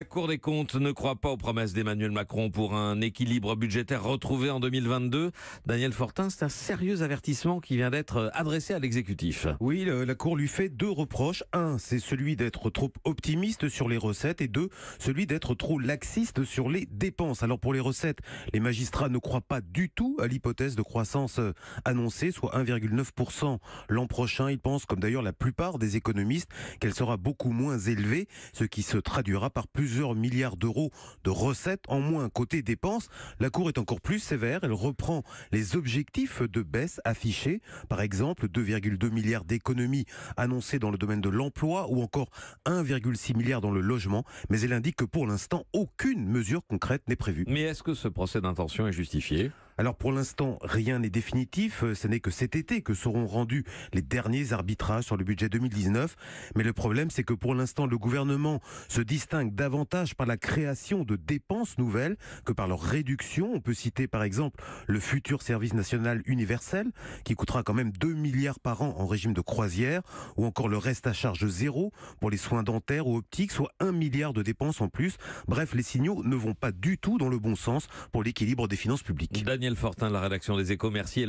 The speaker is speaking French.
La Cour des comptes ne croit pas aux promesses d'Emmanuel Macron pour un équilibre budgétaire retrouvé en 2022. Daniel Fortin, c'est un sérieux avertissement qui vient d'être adressé à l'exécutif. Oui, la Cour lui fait deux reproches. Un, c'est celui d'être trop optimiste sur les recettes. Et deux, celui d'être trop laxiste sur les dépenses. Alors pour les recettes, les magistrats ne croient pas du tout à l'hypothèse de croissance annoncée, soit 1,9% l'an prochain. Ils pensent, comme d'ailleurs la plupart des économistes, qu'elle sera beaucoup moins élevée, ce qui se traduira par plusieurs milliards d'euros de recettes en moins. Côté dépenses, la Cour est encore plus sévère. Elle reprend les objectifs de baisse affichés. Par exemple, 2,2 milliards d'économies annoncées dans le domaine de l'emploi ou encore 1,6 milliard dans le logement. Mais elle indique que pour l'instant, aucune mesure concrète n'est prévue. Mais est-ce que ce procès d'intention est justifié ? Alors pour l'instant, rien n'est définitif. Ce n'est que cet été que seront rendus les derniers arbitrages sur le budget 2019. Mais le problème, c'est que pour l'instant, le gouvernement se distingue davantage par la création de dépenses nouvelles que par leur réduction. On peut citer par exemple le futur service national universel qui coûtera quand même 2 milliards par an en régime de croisière, ou encore le reste à charge zéro pour les soins dentaires ou optiques, soit 1 milliard de dépenses en plus. Bref, les signaux ne vont pas du tout dans le bon sens pour l'équilibre des finances publiques. Daniel Fortin de la rédaction des Échos, merci.